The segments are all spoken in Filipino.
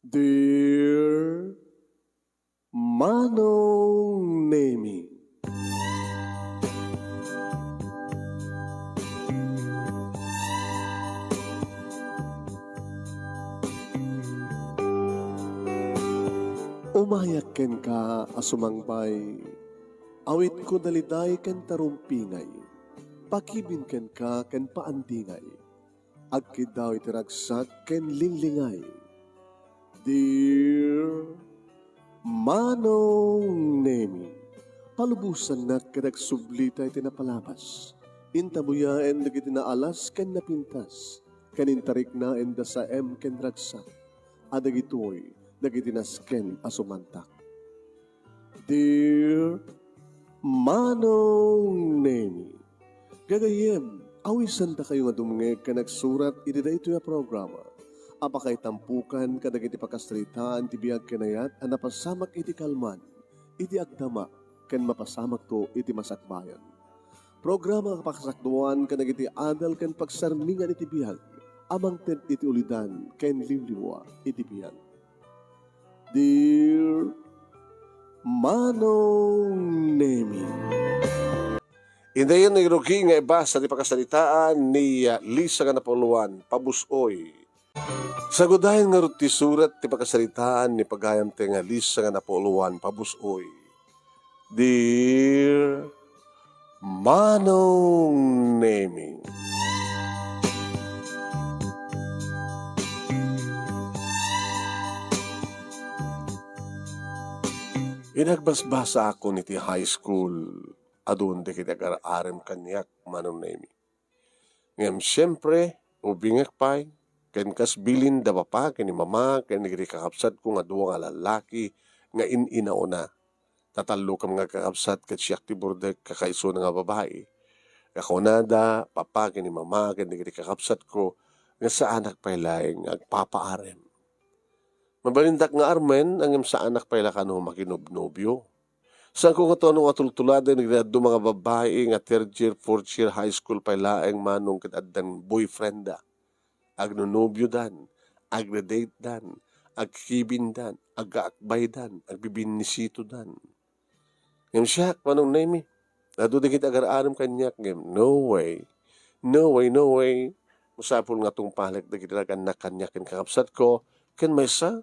Dear Manong Nemi, umayak ken ka asumangbay, awit ko daliday ken tarumpingay, pakibin ken ka ken paandingay, agkid daw itiragsak ken linglingay. Dear Manong Nemi, palubusan na kadagsublita iti napalabas. Intabuyaen dagiti naalas ken napintas. Kanintarik na enda sa ken ragsak. Adagitoy dagiti nasken asumantak. Dear Manong Nemi, gagayem, awisan ta kayo nga dumngeg ka nagsurat iti daytoy a programa. Apakay tampukan kadagiti pakasritaan ti biag kenayat a napasamak iti kalman, iti agdama, ken mapasamak to iti masakbayan. Programa kapakasakduan kadagiti adal ken pagsarmingan iti biag, amang ted iti ulidan ken liwliwa iti biag. Dear Manong Nemi, Indayon ni Ruki nga iba sa di pakasalitaan ni Lisa nga napuluan, pabusoy. Sagudahin nga ti surat ti pakasalitaan ni pagayam ti nga Lisa nga napuluan, pabusoy. Dear Manong Nemi, inagbasbasa ako niti high school, adun di kita aram kanyak Manong Nemi. Ngam siyempre, ubingak pa'y, ken kas bilin da papa, ken ni mama, ken ni kakapsat ko nga duwa nga lalaki, nga ininauna. Tatalo kam nga kakapsat, ket siyak ti burdek, kakaiso na nga babae. Kakunada, papa, ken ni mama, ken ni kakapsat ko, nga sa anak pa'y laing, agpapaarem. Mabalindak nga armen, ang sa anak pa'y lakano makinobnobyo. Saan ko nga to nung atultulada, nagdado mga babae, nga third year, fourth year, high school pa'y laing manong kitadang boyfriend da. Agnonobyo dan, agna-date dan, agkibin dan, agaakbay dan, agbibinisito dan. Ngam siya, Manong Nemi, nadudikit agar-aram kanyak, ngam, no way, no way, no way. Musapol nga tong palik, dagit ilagan na kanyakin kakapsat ko, ken may sa,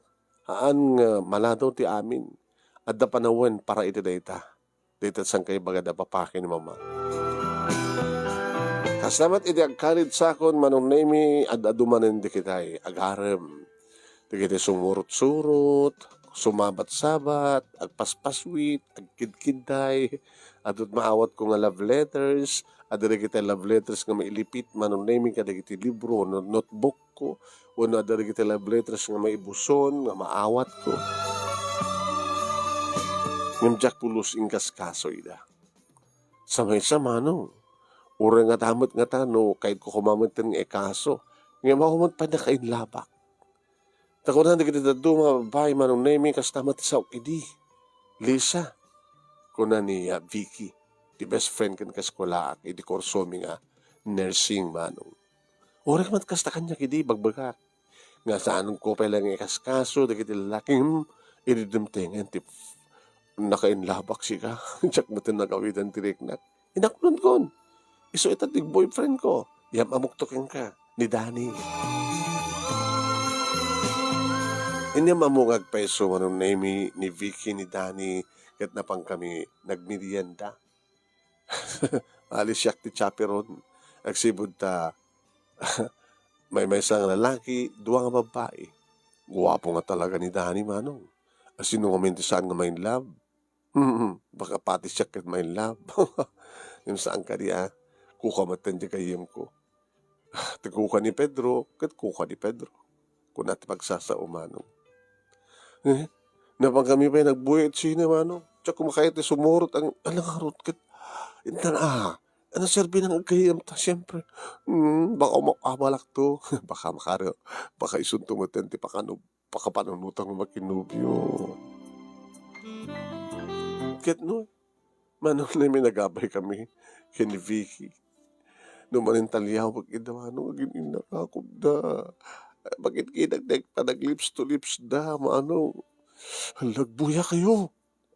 haan nga maladaw ti amin, at da panawen para iti data. Data sang kay baga da papakin ni mama. Kaslamat iti agkarid sakon Manong Nemi at adumanen di kitay agarem. Di kitay sumurot-surot, sumabat-sabat, agpaspaswit, agkidkiday, adut maawat ko nga love letters, adari kitay love letters nga mailipit Manong Nemi kada kitay libro, notebook ko, wano adari kitay love letters nga maibuson, nga maawat ko. Ngam pulos ingkas kaso ida. Samay sa manong. Ura nga tamot nga tano, kahit ko kumamantan nga kaso, nga makumot pa na kain labak. Takunan na kita dado mga babae Manong Nemi, kas tamat sa ukidi. Lisa, kuna ni Vicky, di best friend kan kaskolaak, iti korsomi nga, nursing Manong. Ura ka mat kasta kanya kidi, bagbagak. Nga sa anong ko pa lang kaskaso, di kita lalaking, ididimtingan, nakain labak siya, tsak mo tinagawitan tiriknak. Inakulon kon. Iso itatig boyfriend ko. Yam amuktokin ka. Ni Danny. Inyam amungag peso Manong Nemi ni Vicky ni Danny kat na pang kami nagmerienda. Alis siyak ti chaperon. Agsibod ta may isang lalaki, duwa nga babae. Guwapo nga talaga ni Danny Manong. Asino nga mintisan nga may love. Baka pati siya kat may love. Yung saan ka diya. Kukamatan di kayem ko. Tikuka ni Pedro, kat kuka ni Pedro. Kung natin pagsasao Manong. Napang kami pa nagbuhay at sina Manong. Tsaka kumakayat ni sumurot ang alangarot kat. Intan ano serbi ng kayem ta siyempre. Baka makabalak to. Baka isuntumatan ti pakapanunutang makinubyo. Kat no, Manong Nemi nagabay kami kini Vicky. Numanin talyaw pag idawa nung aging inakakot da. Bakit kinagdag panag lips to lips da, maano, halagbuya kayo.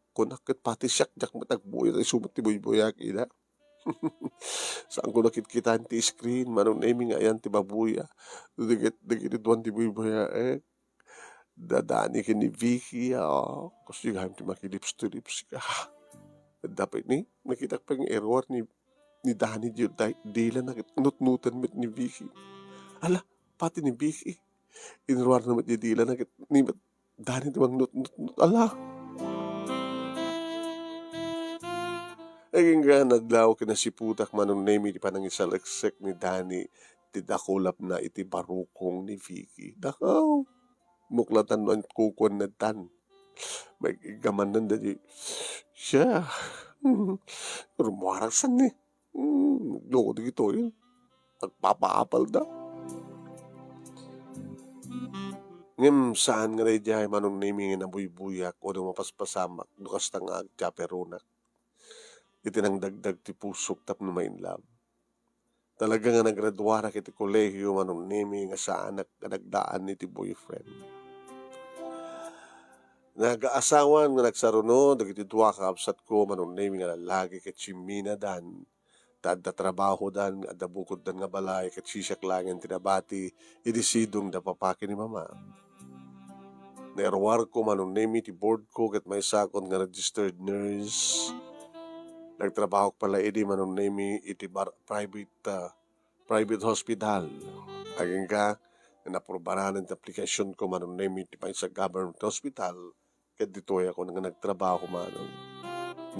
Kunakit pati siyak jak matagbuya, ay sumot ti buybuya kina. Saan ko nakikita ti screen, manong naming ayan ti babuya. Digit duwan ti buybuya dadani ka ni Vicky, kasi gaham ti makilips to lips ka. Dapat ni, nakita pa yung error ni Danny dila na nutnutan mit ni Vicky. Ala, pati ni Vicky. Inruar naman ni dila na ni Danny namang nut. Ala, naging nadlaw kinasiputak manong name di pa nang isalaksek ni Danny ti dakulap na iti barukong ni Vicky. Dakaw, muklatan no ang kukuan na tan. May gaman nan dadi. Siya. Rumuarang san ni. Loko dito yun. Nagpapaapal da. Ngem saan nga rin diya manong naming na buybuyak o nung mapaspasamak dukas tang agjaperonak. Iti nang dagdag ti pusok tap no main love. Talaga nga nagradwara kiti kolehiyo manong naming nga saan nagdaan ni ti boyfriend. Nagaasawan nga nagsaruno, dagiti duwa ka absat ko, manong name nga lalaki ket chimina dan, tadda trabaho dan, adda bukod dan nga balay, ket sisak langin tinabati, idisidong da papaki ni mama. Nairwar ko manong name ti board ko, ket may sakon nga registered nurse. Nagtrabaho pala idi manong name iti private hospital. Aging ka, naprobaran ng application ko manong name iti pa sa government hospital. Ket dito ako nga nagtrabaho manong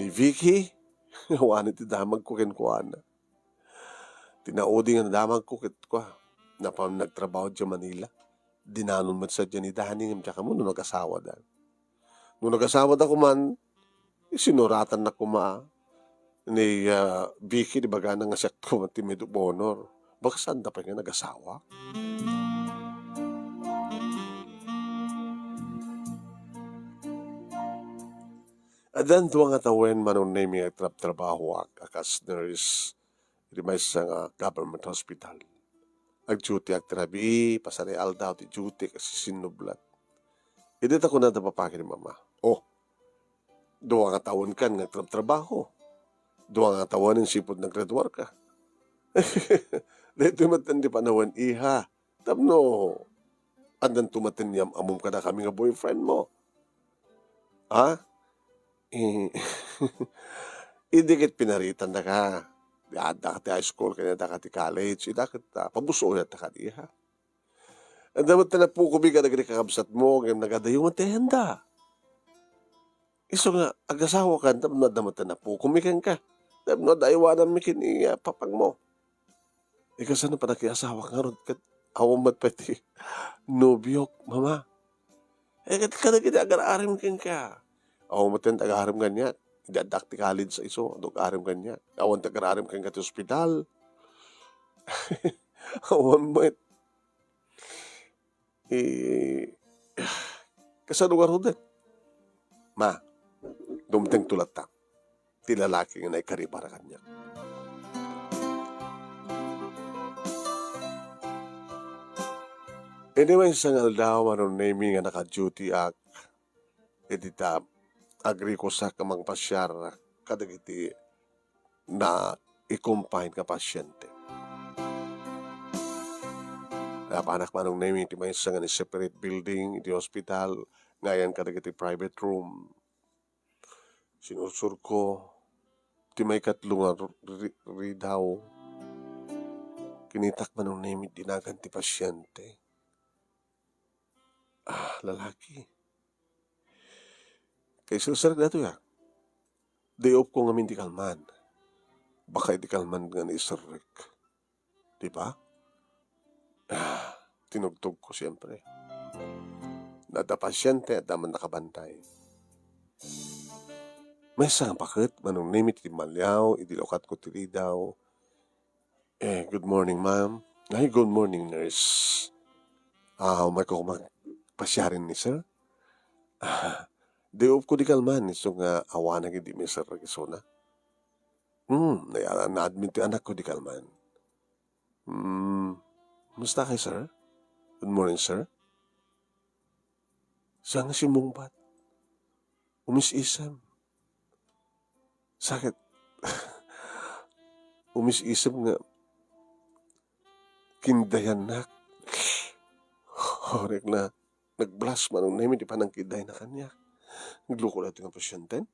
ni Vicky. Wanit ti damag ko ken kuana. Tinaudi nga damag ko ket kwa. Napam nagtrabaho di Manila. Dinanon mat sa dyan ni Danny ngam tsaka mo nung nag-asawa da. Nung nag-asawa da ko man, sinuratan na kuma ni Vicky di baga nga siya ko ti Medal of Honor. Baka saan da pa nga nag-asawa? Adan tuwa nga tawen manong name nga trabaho akas nurse iti may sa nga government hospital. Ag-duty ag trabi, pasareal daw ti duty kasi sinublat. Idit ako na napapaki ni mama. Oh, duwa nga taon kan nga trabaho. Duwa nga tawanin sipod naggraduar ka. Dito matan di panawan iha. Tapno, andan tumatin yam amum ka na kami nga boyfriend mo. Ha? Idikit pinaritan na ka. Da ka ti high school, kanya da ka ti college, da ka pabuso na ka diha. Ang damat na po kubi ka nagri kakabsat mo, ngayon nagadayo mo tenda. Iso nga, agasawa ka, tapno damat na po kumikan ka. Tapno daiwanan mi kini papang mo. Ikaw saan pa nakiasawa ka ron, kat awamat pati nobyok, mama. Kat ka naging agar-arim ka. Awamat yung tagaharim ganyan. Dadak ti college sa iso, arim kanya. Awan tagararim kanya ti hospital. Awan mo kasalugar ho din. Ma, dumteng tulat ta. Ti lalaki nga naikari para kanya. Anyway, isang aldaw, anong naming nga naka-duty edita agri ko sa kamang pasyar kadagiti na i-confine ka pasyente. Napanak manong naming iti may nga ni separate building, iti hospital, ngayon kadagiti private room. Sinusur ko, iti may katlunga ridaw. Kinitak manong naming dinagan ti pasyente. Lalaki. Kay susarag na ito ya. Day off ko nga min di kalman. Baka di kalman nga ni isarag. Diba? Tinugtog ko siyempre. Nada pasyente at naman nakabantay. May isang bakit, manong nimit iti malyaw, idilokat ko tiri daw. Good morning ma'am. Ay, good morning nurse. May ko magpasyarin ni sir. Day off ko di kalman, iso nga awanag hindi may sir ragisona. Na-admit yung anak ko di kalman. Musta kay sir? Good morning, sir. Saan nga si Mungbat? Umis-isam. Sakit. Umis-isam nga. Kindayan na. Horek na. Nag-blast manong na di pa nang kinday na kanya. Nagluko na ito ng pasyenten.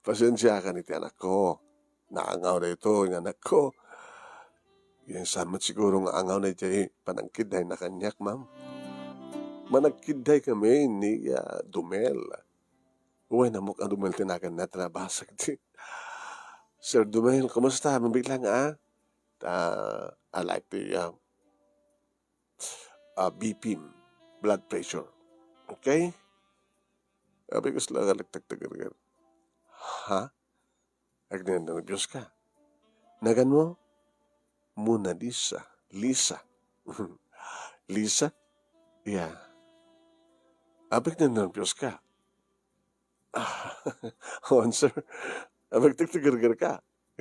Pasensya ka niti anak ko. Naangaw na ito yung anak ko. Yung samat siguro nga angaw na ito panangkiday na kanyak, ma'am. Managkiday kami ni Dumel. Uy, namuk ang Dumel tinagan na tinabasag di. Sir Dumel, kumusta? Mabigla nga I like the BP, blood pressure. Okay? Sabi ko sila kalagtagtagar. Ha? Agnan-nervyos ka. Nagan mo? Muna Lisa. Lisa. Lisa? Yeah. Abig na nervyos ka. On, sir. Abig tagtagar ka.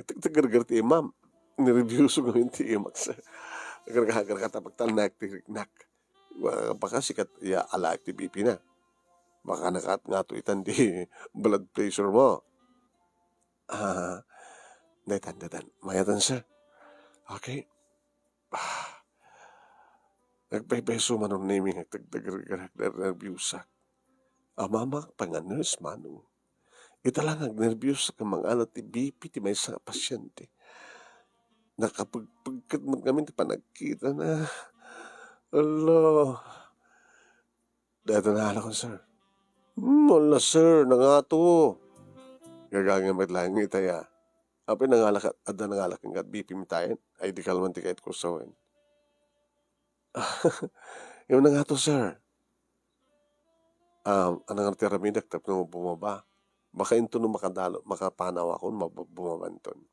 Tagtagar ti ma'am. Nireviews ko yung ti imak, sir. Agar ka tapagtal na nak. Baka sikat ala ti BP na. Baka nakat nga to itan di blood pressure mo. Datan. Mayatan, sir. Okay. Nagpepeso man ang naming nagtagdagar nervyusak. Mama, pang-nurse manong. Ita lang nervyus ka mga alat ti BP ti may sa pasyente. Nakapagpagkat mo kami ti panagkita na. Alo. Dito na ko, sir. Wala, sir. Nangato. Gagangin lang itaya. Apay nangalak at nangalak ng BP mi tayo. Ay di kalman ti kahit kursawin. Yung na nga to, sir. Anong teramidak tap na bumaba. Baka ito nung makapanaw ako, bumabanton.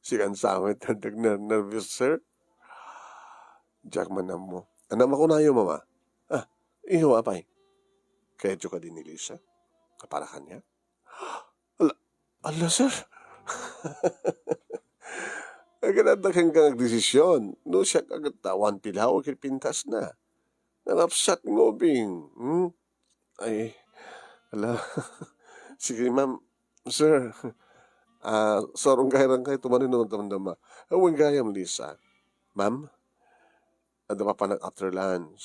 Sikan sa amin, tandag na nervous, sir. Jack man mo. Anak ko na yun, mama. Iyo, apay. Kaya ka din ni Lisa. Kapara kanya. Ala, sir. Agad-agad kang desisyon. No siya agad tawan pilaw, pintas na. Narapsat ngobing. Ay, ala. Sige, ma'am. Sir, sorong gayang kayo tumanin naman tamandama. Awang gayam, Lisa. Ma'am, ada pa ng after lunch.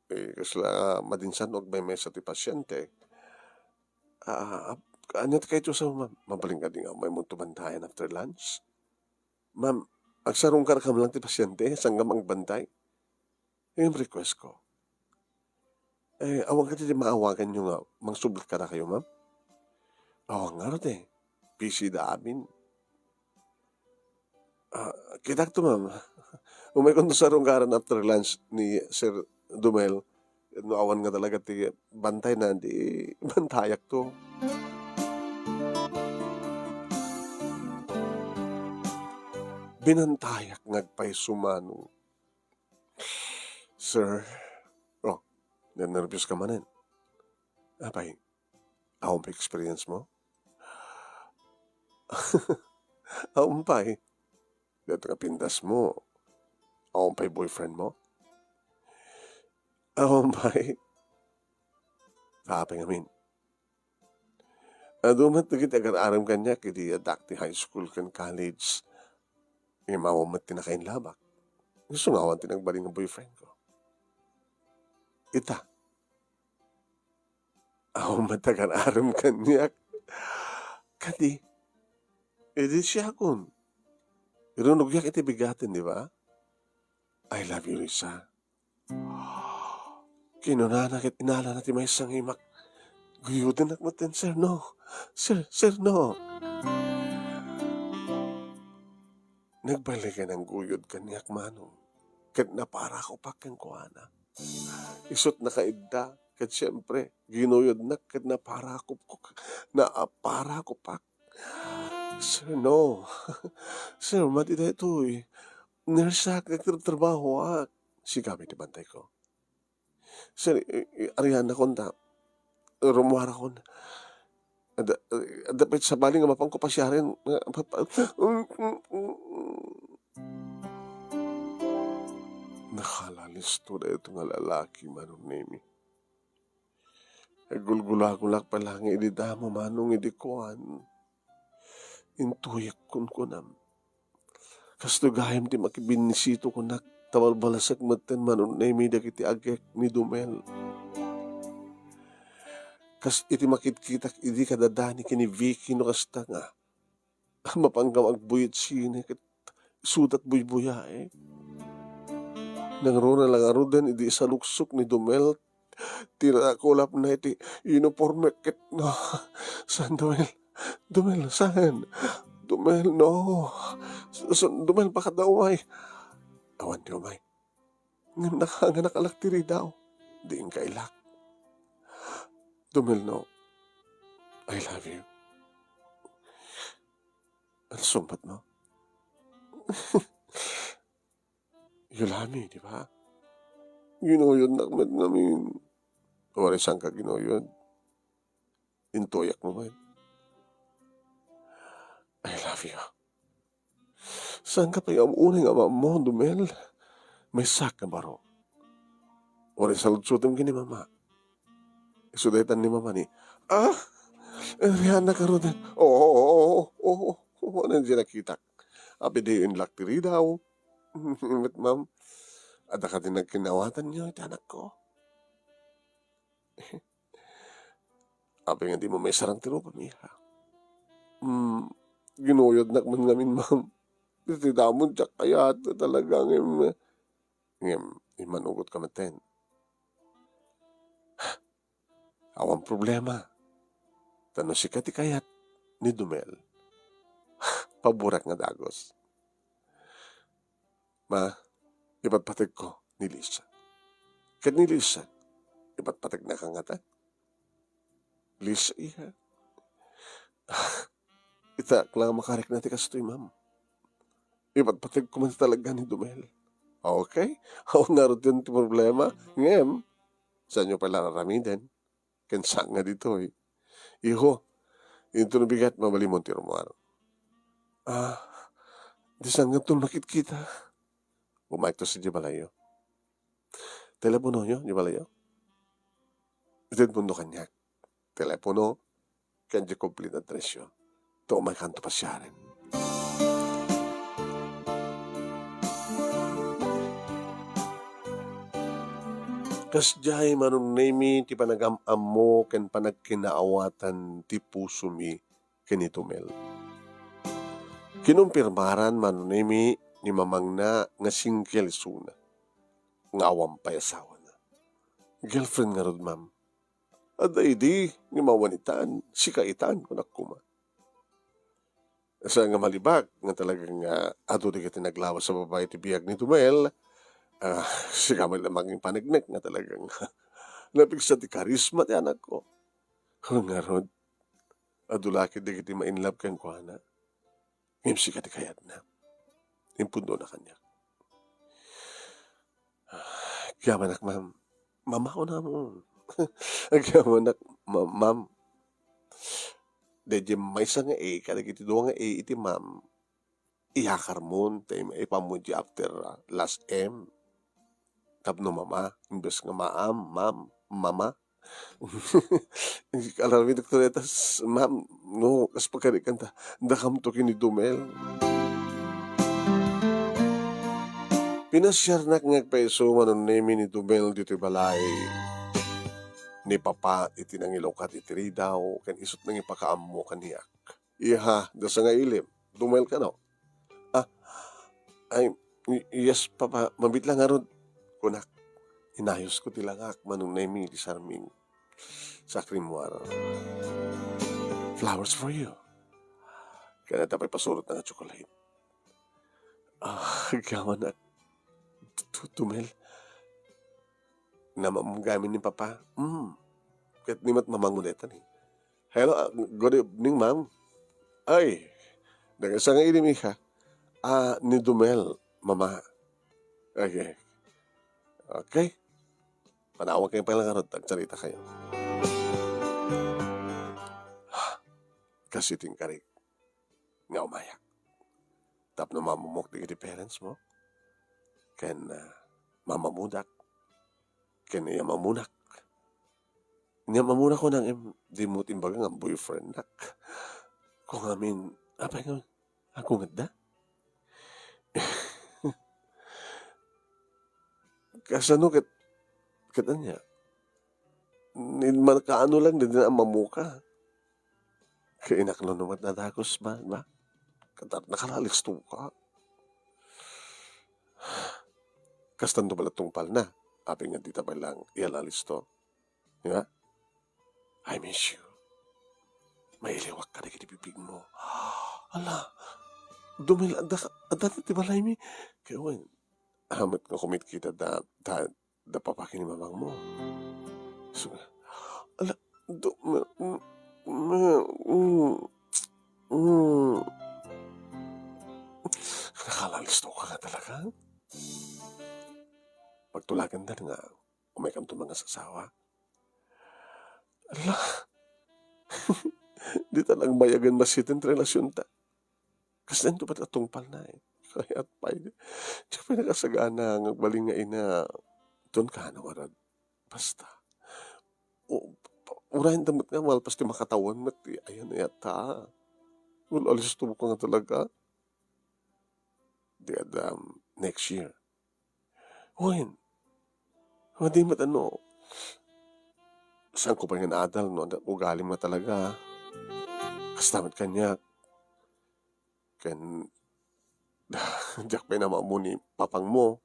Kasi madinsan og may sa ti pasyente. Anyat kayo sa mabaling ka din may mong tumantayan after lunch. Ma'am, agsarong ka lang ti pasyente, sanggam ang bantay. Yung request ko. Awang ka din maawagan nyo nga, mangsublat ka na kayo, ma'am. Awang nga rin busy da amin. Kitak to, ma'am. Umay kung sarong karan after lunch ni Sir Dumel, awan nga talaga ti bantay na, di bantayak to. Binantayak ngagpay sumano. Sir, nervous ka manin. Apay, awang pa experience mo? Awang pa dito ka pindas mo. Awang pa boyfriend mo? Awang pa kapay ngamin. Dumat na kita agar-aram kanya kiti adakti high school kan college. Mawamat tinakain labak. Gusto nga awan tinagbaling ng boyfriend ko. Ita. Matagal aram kanyak. Kadi. Edi siya kun. Irunog yak iti bigatin, di ba? I love you, Lisa. Kinunanak at inala natin may isang himak. Guyutin at matin, sir, no. Sir, no. Nagbalik ka ng guyod kanyak manong. Kat na para ko pa kang kuhana. Isot na kaidda. Kat siyempre, ginuyod na kat na para ko pa. Sir, no. Sir, matita ito Nersak, nagtrabaho si kami di bantay ko. Sir, Ariana ko na. Rumuhara ko na. Dapat sa baling nga mapang ko pa siya rin. listo na ito nga lalaki manong nemi. Gulgula ko lang pala nga ididamo manong idikuan. Intuyak kun kunam. Kasto gayam ti makibinisito ko nak tawalbalasak maten manong nemi dagiti agek ni Dumel. Kas iti makitkitak idi kadadani kini Vicky no kasta nga. Mapanggam agbuyit sine ket sudat buybuya eh. Nangrona lang arudan idi sa luksok ni Dumel. Tira kulap na iti uniforme ket no. San Dumel? Dumel, saan? Dumel, no. Dumel, baka daw ay. Awan di umay. Nga nakalak tiri daw. Di ang kailak. Dumel, no. I love you. Ang sumpat mo. You love me, di ba? Ginuyod nakmat namin. Warisan ka ginuyod. Intoyak mo man. I love you. Saan ka pa yung unang ama mo, Dumel? May sak na baro. Warisan lutsutam gini mama. Isudetan ni mama ni, Rihanna ka rin. Oo. Ano siya nakita? Abi di yung laktiri daw. Imit ma'am. Ada ka din nagkinawatan niyo, iti anak ko. Abi nga di mo may sarang tiro pa miha. Ginuyod na man namin, ma'am. Iti damon siya kaya talagang imanugot ka maten. Awang problema. Tano si kati kayat ni Dumel. Paburak nga dagos. Ma, ipatpatig ko ni Lisa. Kat ni Lisa, ipatpatig na kangata. Lisa, iya. Itak lang makarik natin kastoy, ma'am. Ipatpatig ko man talaga ni Dumel. Okay? Ako narot yun ti problema. Ngem, saan nyo pala naramiden? Kensa nga dito eh. Iho, ito nabigat, mamalimon ti Romuano. Di saan nga ito makikita? Bumaik to si Jibalayo. Telepono nyo, Jibalayo? Ito mundo kanyak. Telepono, kanya complete address yun. Ito may kanto pa siya rin. Kas jay manong nemi ti panagam-am mo ken panagkinaawatan ti puso mi ken Dumel. Kinumpirmaran manong nemi ni mamang na nga single suna. Nga awam pa'y asawa na. Girlfriend nga rod, ma'am. Aday di, nga mawanitaan, sikaitan kung akuma. Sa nga malibag, nga talagang ato di kita naglawas sa babae ti biyag ni Dumel, siya man namang panagnek nga talagang napigsa ti karisma ti anak ko. Nga rod, adulakid di kita ma-inlove kang kuhana. Ngayon siya ti kayat na. Impundo na kanya. Kaya manak, ma'am. Mama ko na mo. Kaya manak, ma'am. Dedye may isa nga kada kiti doon nga iti ma'am. Iyakar mo, tayo ipamuji after last M. Tapno mama, imbes nga ma'am, mama. Alam mo, doktoretas, ma'am, no, kas pagkarikan ta, dakam to kini Dumel. Pinasyar na ngagpaiso manon nemi ni Dumel dito balay. Ni papa iti nangilaw ka titiri daw, kan isot nang ipakaam mo kaniyak. Iha, dasa nga ilim, Dumel ka no? Ay, yes papa, mabit lang arod. Kunak, inayos ko tilangak manong nemi di sarming sa krimwar. Flowers for you. Kaya tapay pasurot na nga chocolate. Gawan na. Dumel. Namamagamin ni papa. Kahit ni mat mamanguletan eh. Hello, good evening ma'am. Ay, nagasa nga ilimi ka. Ni Dumel, mama. Okay. Okay. Panawag kayo palang arot, tagsalita kayo. Kasi tingkarik. Nga umayak. Tap na mamumok di parents mo. Ken mamamudak, kaya mamunak. Niya mamunak ko ng di mo timbaga nga boyfriend nak. Kung amin, apa nga, ako nga da? Kasano kat niya, kaano lang din na mamuka. Kaya inaklo naman nadagos ba? Katat nakalalisto ka. Kastan pala tungpal na. Aping nga dita pa lang ialalisto. Diba? I miss you. Mailiwak ka na kinibibig mo. Ala, dumila, dati di balay mi. Kaya wen, amat nga kumit kita da papakin ni mamang mo. So, ala, do, nakalalisto ka nga talaga. Pagtulagan na nga, umekam to mga sasawa. Ala, di talang bayagan masitin relasyon ta. Kasi nito ba't atungpal na eh. Kaya at pa yun. Tsaka pinakasagana ang baling nga ina. Doon ka na warad. Basta. Urahin damit nga, mahal pasti makatawan mo. Ayan na yata. Wala alis tumo ka nga talaga. Di adam, next year. Huwin. Hindi mat ano. Saan ko pa nga naadal, no? Ugali mo talaga. Kastamat kanya. Kan, diyak pa na mo ni papang mo.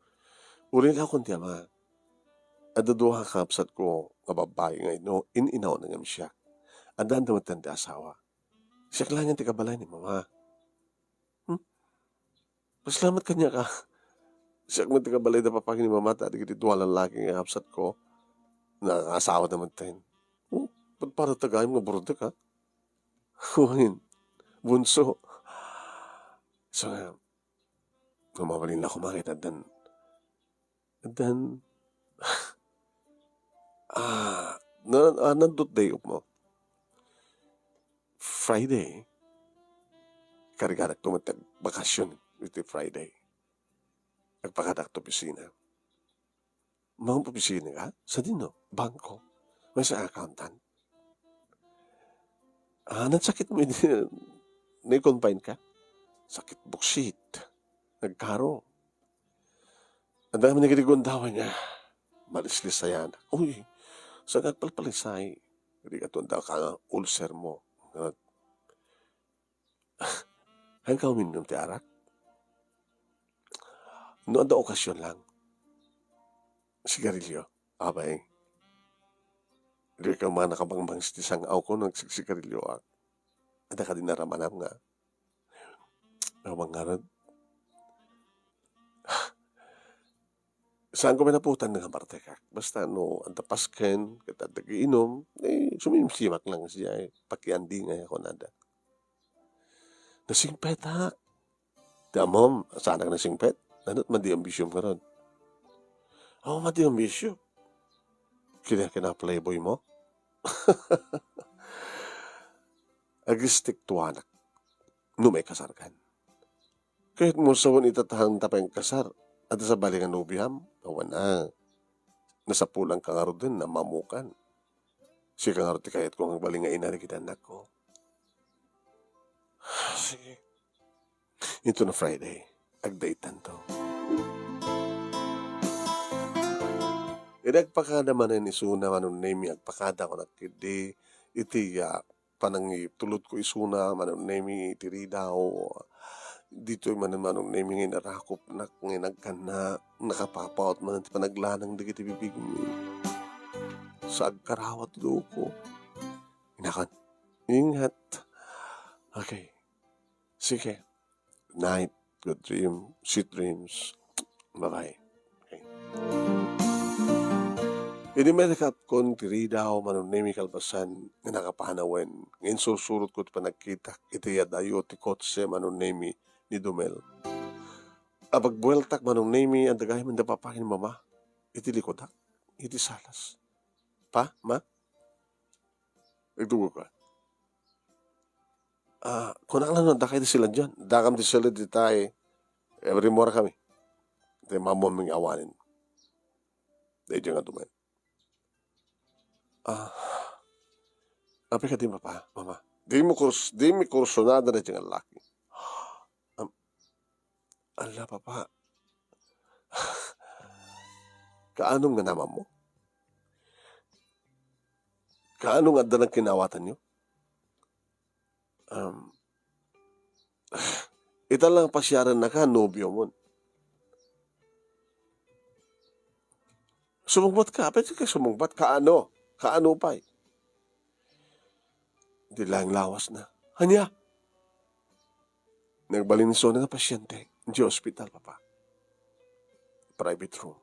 Uli lang akong tiyama. Adaduha kapsat ko nga babae nga inaw na ngam siya. Adan damat tanda asawa. Siya lang yung tikabalay ni mama. Pasalamat kanya ka. Siya kung tikabalay na papangin ni mama, tadi kiti duwalang laki nga kapsat ko. Asawa naman tayo. Ba't para tagayin nga burda ka? Huwin. Bunso. So, gumabalin na kumakit at then, nandot day up mo. Friday, karigarak tumatag bakasyon iti Friday. Nagpakadak to pisina. Mga pisina ka? Sa dino? Bangko? May sa accountant? Nagsakit mo na-confine ka? Sakit buksit. Nagkaro. Ang dami nagrigundawan niya. Malislis sa yan. Uy, sa nagpalpalisay. Hindi ka tunda ka ulcer mo. Hanggang uminom ti arak. Noon da okasyon lang. Sigarilyo. Abay. Hindi ka man nakabangbang isang aw ko nagsigarilyo ak. Ada ka din naramanam nga. Ang nga rin. Saan ko pinaputan ng martekak? Basta ang tapasken, kita nag-iinom, sumimsimak lang siya pakiandi nga ako nada. Nasingpet ha? Damom, sana ka nasingpet? Nanot madi ambisyong ka ron. Madi ambisyong. Kina playboy mo? Agistik tuwanak. Numay kasarkan. Kahit mo sawan itatahang tapang kasar, at sa balingan nubiham, awan na. Nasa pulang kangaro din na mamukan. Si kangaro ti kahit kung ang balingan inari kita anak ko. Sige. Ito na Friday. Agdaitan to. Nagpakada man ni Suna manon nemi agpakada ko nakidi iti panangi tulot ko isuna manon nemi iti daw dito man nemi nga narakop na nga nagkana nakapapaot man iti panaglanang digiti bibig mi sa agkarawat do ko inakan ingat okay sige night good dream sweet dreams bye bye okay. Hindi may nakap kon tiri daw manunemi kalbasan nga nakapanawen. Ngayon susurot ko pa nagkita iti yadayo ti kotse manunemi ni Dumel. Abag bueltak manunemi ang dagay man da papakin mama. Iti likodak. Iti salas. Pa, ma? Nagdugo ka. Kung nakalan da kayo sila dyan. Dakam di sila di tayo. Every more kami. Iti mamaming awanin. Dahil nga duman. Api ka di papa, mama. Di mi kursunada na dyan ang laki. Ala, papa. Kaanong nga naman mo? Kaanong nga dalang kinawatan nyo? Ita lang pasyaran na ka, nobyo mo. Sumungbat ka. Pwede ka sumungbat. Kaano? Kaano pa eh? Di lang lawas na. Hanya. Nagbalinso na nga pasyente. Di hospital, papa. Private room.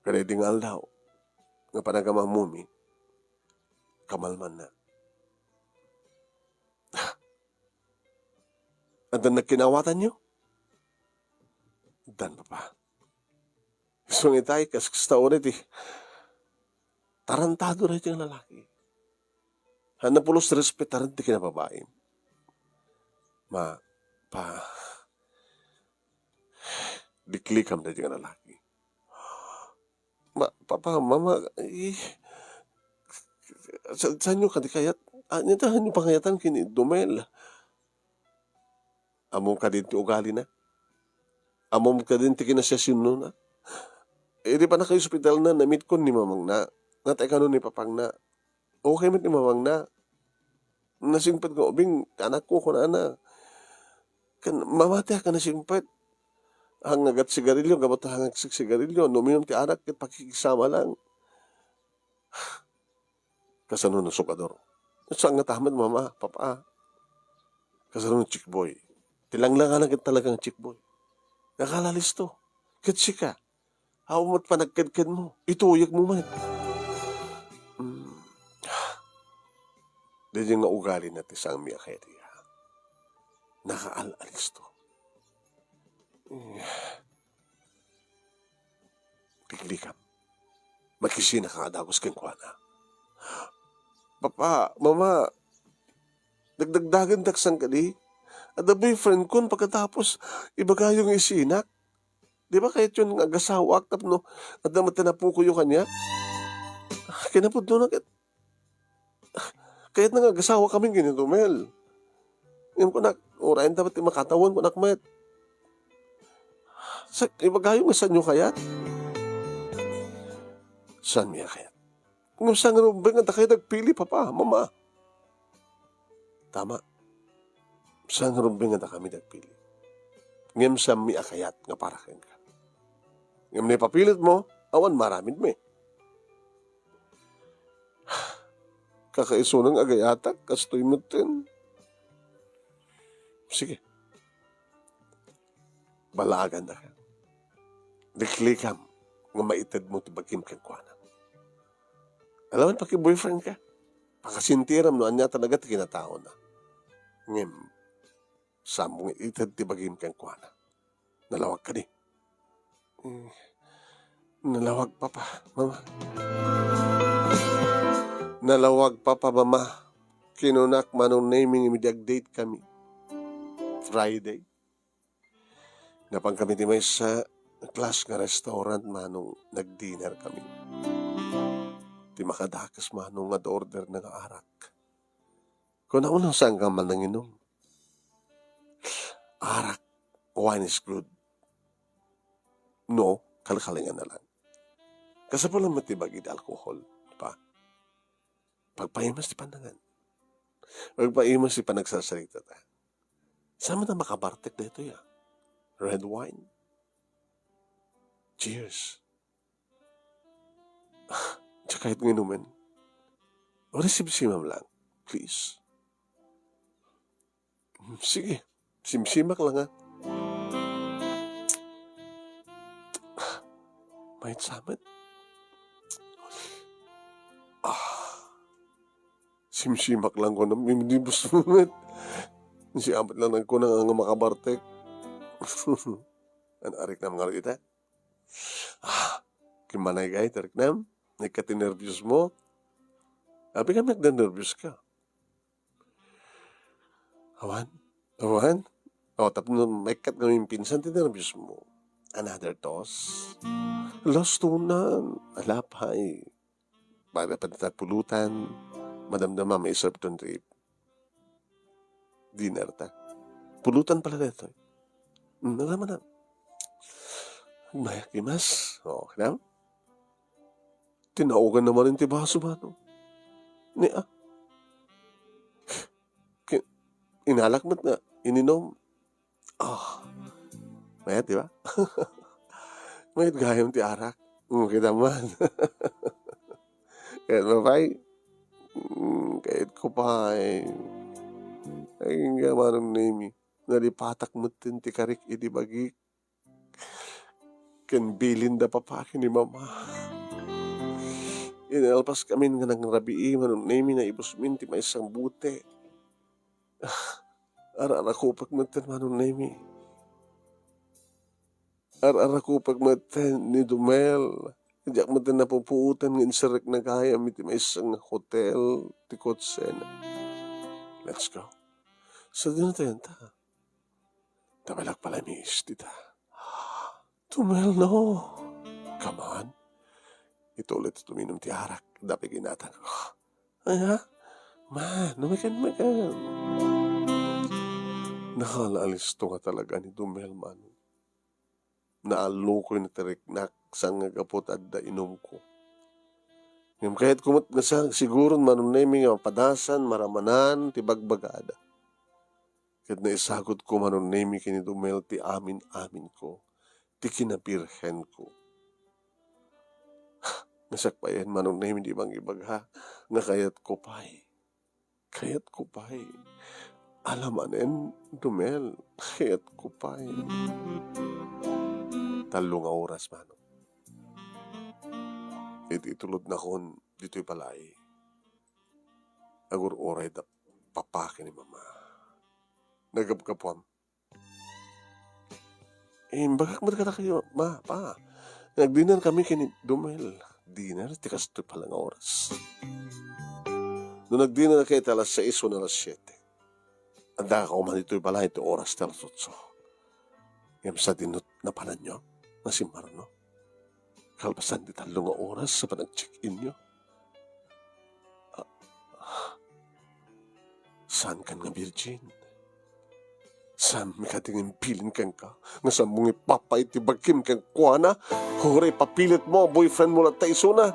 Kaya di nga aldaw. Nga panagamang mumi. Kamalman na. Andan na kinawatan nyo? Dan, papa. Sungitay, kaskasta ulit eh. Tarantado rin yung lalaki. Hanapulos respetaran di kinababain. Diklikam na yung lalaki. Papa, mama, saan nyo kadikayat? Nitahan nyo pangayatan kini Dumel. Among ka din ti ugali na. Among ka din ti kinasasyon na. Di pa na kayo hospital na, na-meet ko ni mamang na. Natay ka nun ni papang na. Okay man ni mamang na. Nasingpad ko, ubing, anak ko na na. Mamati ka nasingpad. Hangagat sigarilyo, gabat hangag sigarilyo. Numinom ti anak, kit pakikisama lang. Kasano na sukador. Saan nga taman, mama, papa. Kasano na chick boy. Tilanglangan na talagang chick boy. Nakalalis to. Kitsi ka. Hawamot pa nagkadkad mo. Ituyag mo man. Dahil nga ugali natin sa aming akariya. Nakaalis to. Piglikam. Magkisina ka kadagos kang kuwana. Papa, mama, dagdagdagan daksang ka di. At the boyfriend ko, pagkatapos, iba kayong isinak. Di ba kahit yun agasawak tapno at naman tinapuko yung kanya? Kinapod doon agad. Kahit nangagasawa kaming ganito, Mel. Yung kunak, orayan dapat makatawan kunak, met. Ibagayong saan nyo kayat? Saan niya kayat? Kung saan nga ba nga kayo nagpili, papa, mama? Tama. Saan nga nga kami nagpili? Ngem sa mi akayat nga para ka. Ngem na ipapilit mo, awan maramid mo eh. Kakaisunang agayatak, kastoy mo din. Sige. Balagan na ka. Diklikam, nga maitad mo tibagim kang kuwana. Alam mo, paki-boyfriend ka. Pakasintiram no, anya talaga kinatao na. Ngem, samong itad tibagim kang kuwana. Nalawag ka di. Nalawag papa, mama. Nalawag papa, mama. Kinunak manong naming imidag-date kami. Friday. Napang kami di may sa class nga restaurant manong nag-dinner kami. Di makadakas manong nga order ng arak. Kung naunang saan ka man nanginom. Arak, wine is good. No, kalkalingan na lang. Kasi po lang matibagid alcohol. Pa. Pagpaimas di pandangan. Pagpaimas di panagsasalita ta. Saan mo na makabartek na ito ya? Red wine. Cheers. Tsaka kahit nginumin. O resip-simam lang. Please. Sige. Simsimak lang ha. May samat. Simsimak lang ko na mimidibus naman. Si amat lang ko na nga makabartek. Ano arik na mga kita? Kimanay gay, tarik na. Nagkatinervyos mo. Sabi ka nagda-nervyos ka. Awan? O, tapos may kat kami pinsan, tinervyos mo. another toss. Lost tunan, alapay. Para pulutan, madamdama may serve ton trip. Dinner ta. Pulutan pala dito. Naman na. Mayakimas. O, kaya? Tinaugan naman yung tibaso ba, no? Ni, inalakmat nga, ininom. Mayat, di ba? Mayat gayam ti arak. Kita man. Kahit mapay, kahit ko pa ay nga manong name nalipatak mo ti karik idi bagi ken bilin da papakin ni mama. Inalpas kami nga nang rabii manong name na ibusmin ti may isang bute. Ara-ara ko pagmatan manong name. Ara-ara ko pagmatan ni Dumel. Diyak mo din napupuutan ng insarek na kaya may isang hotel, ti Kotsena. Let's go. So, din na tayo ta. Tabalak pala miss, tita. Tumel, no. Come on. Ito ulit tuminom ti arak. Dapat ginatan ko. Ay, ha? Man, numikan. Nakalaalis to nga talaga ni Dumel, man. Naalo ko yung natiriknak sang ngagapot at da inom ko. Yung kahit kumot nga sang siguro manong naming nga padasan, maramanan, ti bagbagada. Kahit naisagot ko manong naming kini Dumel ti amin ko, ti kinapirhen ko. Nasakpayan manong naming di bang ibagha, nga kayat ko pa'y. Alamanen, Dumel, kayat ko pa'y. Talong oras manong. Itulod na kon dito'y palay. Agur oray da papaki ni mama. Nagapkapuam. Bagak mo ka kayo, pa. Nagdinan kami kini Dumel. Dinner, tikas ito palang oras. Nung nagdinan na kayo alas 6 o alas 7. Anda ka man dito'y palay, ito oras alas 8. Ngayon sa dinot na panan nyo, nasimar no? Kalpasan di talong oras sa panag-check-in nyo. Saan ka nga virgin? Saan may katingin pilin kang ka? Nga saan mong ipapay tibagkim kang kuana? Huray papilit mo, boyfriend mo lang taiso na.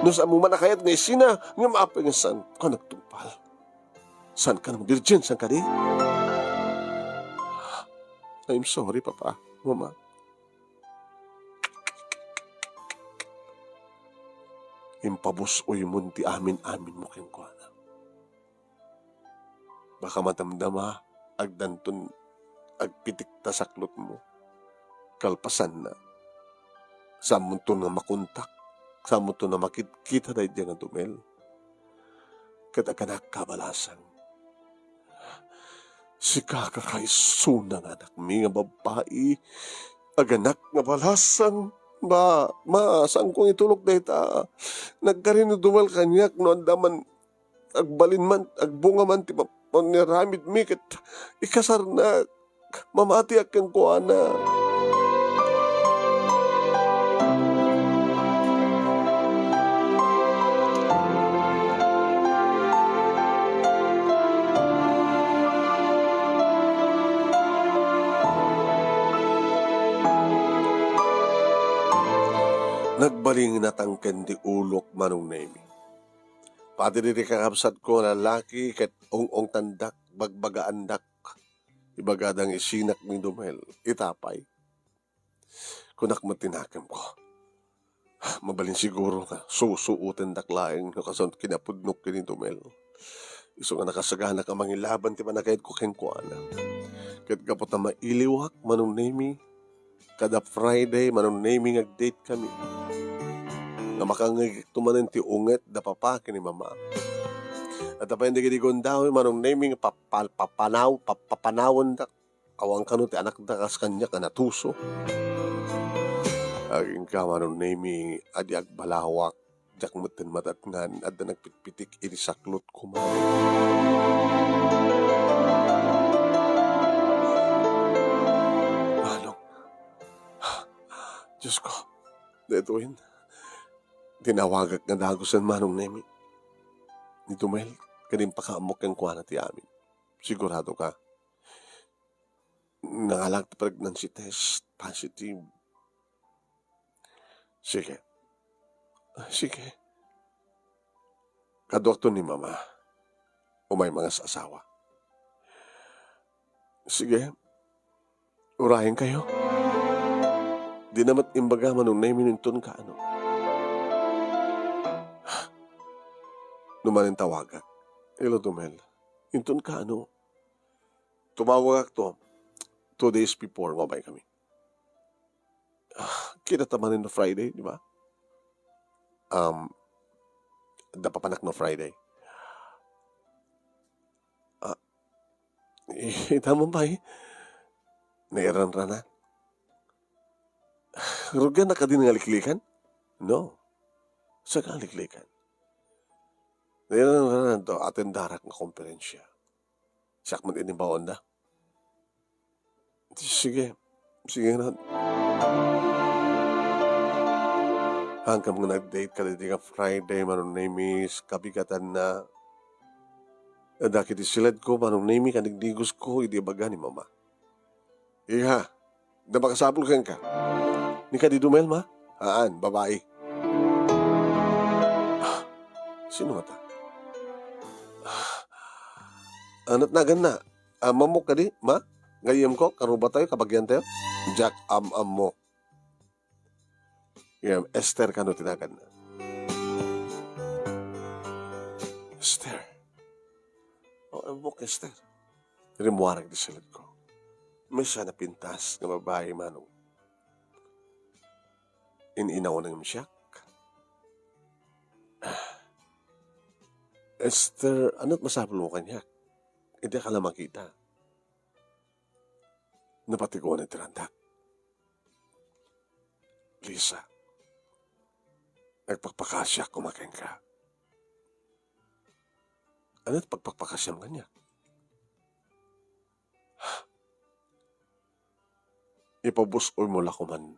No saan mo manakayat nga isina? Nga maapay nga saan ka nagtumpal? Saan ka ng virgin? Saan ka di? I'm sorry, papa, mama. Impabos o yung ti amin mo keng kuana. Baka matamdama, agdanton, agpitik ta saklot mo. Kalpasan na. Saan to na makuntak. Saan to na makikita dahil diyan nga Dumel. Katakanak kabalasan. Si kakakaisunang anak mi nga babae, aganak nga balasan. Saan kong itulog na ita? Nagkarin Dumel kanyak no andaman agbalin man, agbunga man ti niramid mi kat ikasar na mamati akang kuana. Nagbaling natangken di ulok manong nemi. Pati diri kakabsat ko lalaki ket ong tandak bagbagaandak. Ibagadang isinak ni Dumel. Itapay. Kunak matinakam ko. Mabalin siguro ka. Susuutin daklaeng nakasont kinapudnok kini Dumel. Iso nga nakasagana ka mangilaban ti manakayat ko kengkuana. Ket kapot na mailiwak manong nemi. Kada Friday manong nemi ngag-date kami. Nga makangag tumanan ti unget da papaki ni mama. At apay hindi gidigondaw manong naming papanawon da. Awang kano ti anak da kas kanya ka natuso. Aging ka manong naming adi agbalawak. Jak meten matatngan at da nagpitpitik ini saklot kuman. Diyos ko, detoin. Tinawagak nga dagusan manong nemi. Ni Dumel, kanin pakaamok ang kuha na ti amin. Sigurado ka. Nangalag pregnancy test, positive. Sige. Sige. Kadoktor ni mama, o may mga asawa. Sige, urahin kayo. Di namat imbaga manong naiminintun ka ano. Numanin tawaga. Hello, Dumel. Intun ka ano. Tumawag to 2 days before ngabay kami. Kita tamanin na Friday, di ba? Dapapanak na Friday. Tama ba eh? Nairan-rana. Rugan na ka din nga liklikan? No. Sa ka liklikan? Nairan-rana to atendarak nga komperensya. Siyak man inimbaon na. Sige. Sige na. Hanggang nga nag-date ka din nga Friday, manong namis, kabigatan na. Daki di silad ko, manong nami, kanigdigos ko, hindi baga ni mama. Iha, da makasapul ka. Ni ka di Dumel, ma? Haan, babae. Sino mata? Anat nagan na. Mamok ka di, ma? Ngayam ko, karuba tayo, kabagyan tayo. Jack am mo. Yan, Esther ka no tinagan na. Esther. Amok, Esther. Rimuarag di silad ko. May siya na pintas na babae manong. Ininaw ng siyak. Esther, ano't masapul mo kanya? Hindi ka lang makita. Napati ko na tirandak. Lisa, nagpagpakasya kumakain ka. Ano't pagpagpakasyam kanya? Ipabusoy mo lakuman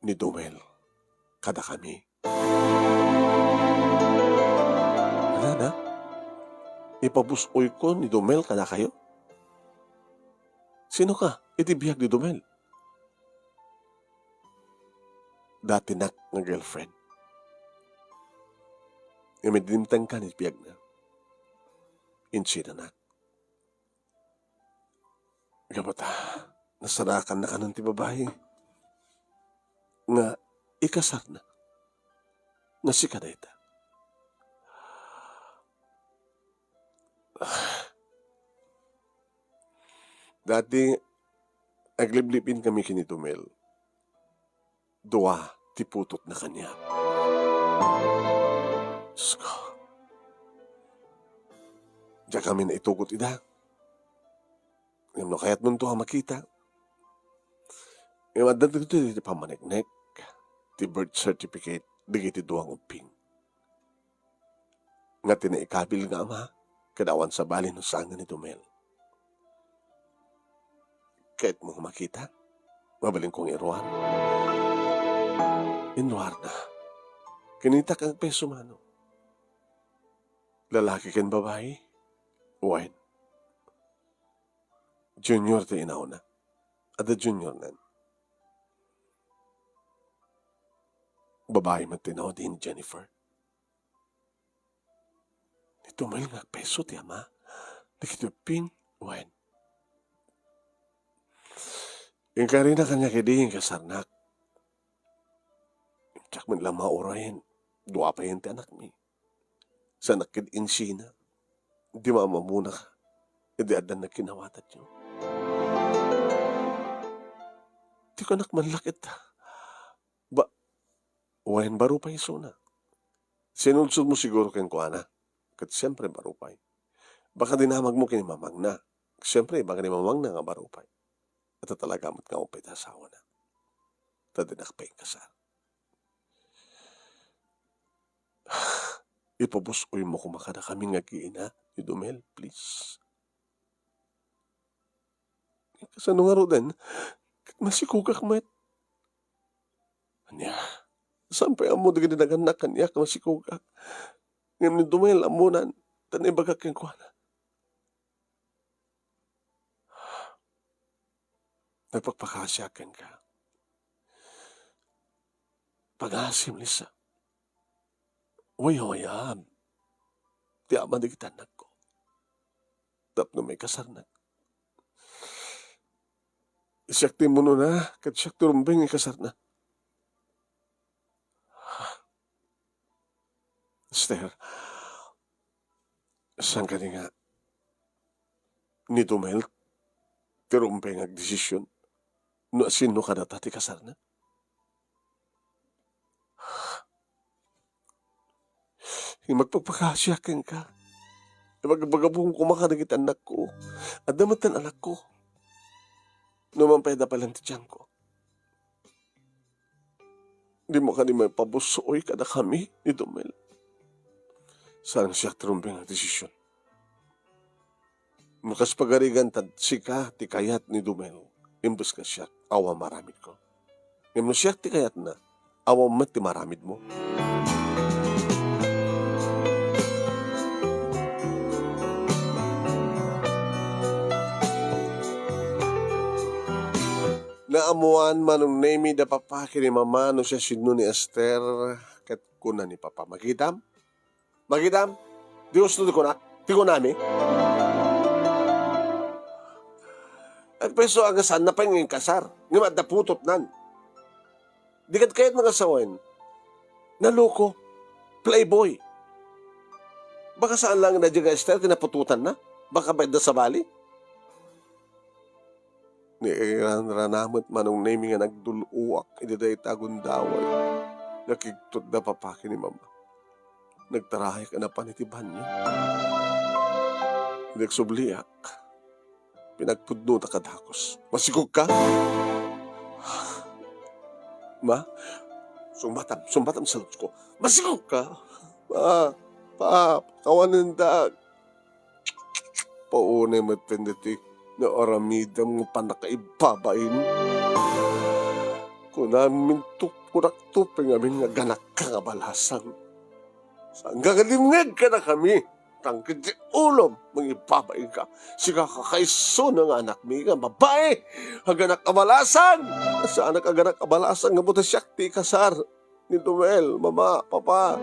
ni Dumel kada kami. Ano na? Ipabusoy ko ni Dumel kada kayo? Sino ka? Itibiyag ni Dumel. Dati nak ng girlfriend. Imidimtang ka ni Piyag na. Insi na nak. Gabata, nasarakan na ka ng tibabae. Nga, ikasar na. Nga si Kadeta. Dati, agliblipin kami kini Dumel. Dua, tiputot na kanya. Diyos ko. Diyan kami na itugot ida. Ngayon no, kaya't nun to ang makita. Ngayon, adan dito di pamaneknek. Ti birth certificate, digiti duwang uping. Nga tinaikabil nga ama, kadawan sa bali no sangan ni Dumel. Kahit mo makita, mabaling kong iruan. Inuar na. Kinita kang peso mano. Lalaki kan babae, wine. Junior ti inaw na. Ada junior nan. Babae man tinaw din Jennifer. Ito may nga peso ti ama. Nakituping, wine. Yung karina kanya kidi yung kasarnak. Tsak man lang maurahin. Dua pa yung ti anak mi. Sa nakid insina. Di mamamuna ka. Hindi adan na kinawatat nyo. Di ko anak manlakit. Wain barupay suna. Sinudsud mo siguro kayong kuana. Kat siyempre barupay. Baka dinamag mo kinimamang na. Siyempre, baka dinamamang na nga barupay. At talaga mo't nga upay tasawa na. Tadinakpay ka sa. Ipabusoy mo kumakada kami nga kiina. Ni Dumel, please. Kasano nga ro din? Masikugak met. Anya, saan pa amo di naganak kanya ka masikugak? Ngayon ni Dumel amunan, tanay bagak yung kuwana. Nagpagpakasyakan ka. Pag-asim lisa. Uy, hoyam. Di aman di kita anak ko. Tapno may kasarnak. Isyak mo na, kat siyak turumbing ikasarnak. Esther, saan ka nga ni Dumel turumbing ang desisyon? No, sino ka na tati kasarnak? Magpagpakasyakan ka. Magbagabong kumakaragit anak ko. At damatan anak ko. Naman pwede palang tiyang ko. Di mo ka ni may pabusoy kada kami ni Dumel. Saan siya trumping ang desisyon? Makas pagarigan tad sika ti kayat ni Dumel. Imbes ka siya, awa maramid ko. Ngayon siya ti kayat na, awa mat ti maramid mo. Naamuan manong nemi da papaki ni mama no siya sino ni Esther kat kuna ni papa. Magitam? Magitam? Diyos no di ko na? Di ko nami? At peso ang asan na pa yung kasar. Nga madaputot nan. Di kat kahit mga sawain. Naloko. Playboy. Baka saan lang na dyan Esther tinapututan na? Baka ba da sa bali? Ni ranamot manong naming nga nagduluak ididay tagundaway. Nakigtod na papaki ni mama. Nagtarahay ka na panitiban niya. Nagsubliak. Pinagpudno na kadakos. Masigog ka? Ma? Sumbatam sa loob ko. Masigog ka? Kawanan dag. Paunay matpendetik. Na oramidam ng panakaibabain. Kung namin kurak-tupin namin nga ganak ka nga balasang. Saan gagalimngag ka na kami? Tangkid di ulom, mangibabain ka. Siga kakaiso ng anak mi nga babae. Haganak kabalasan. Saan ka ganak kabalasan nga buta siyakti kasar. Ni Dumel, mama, papa.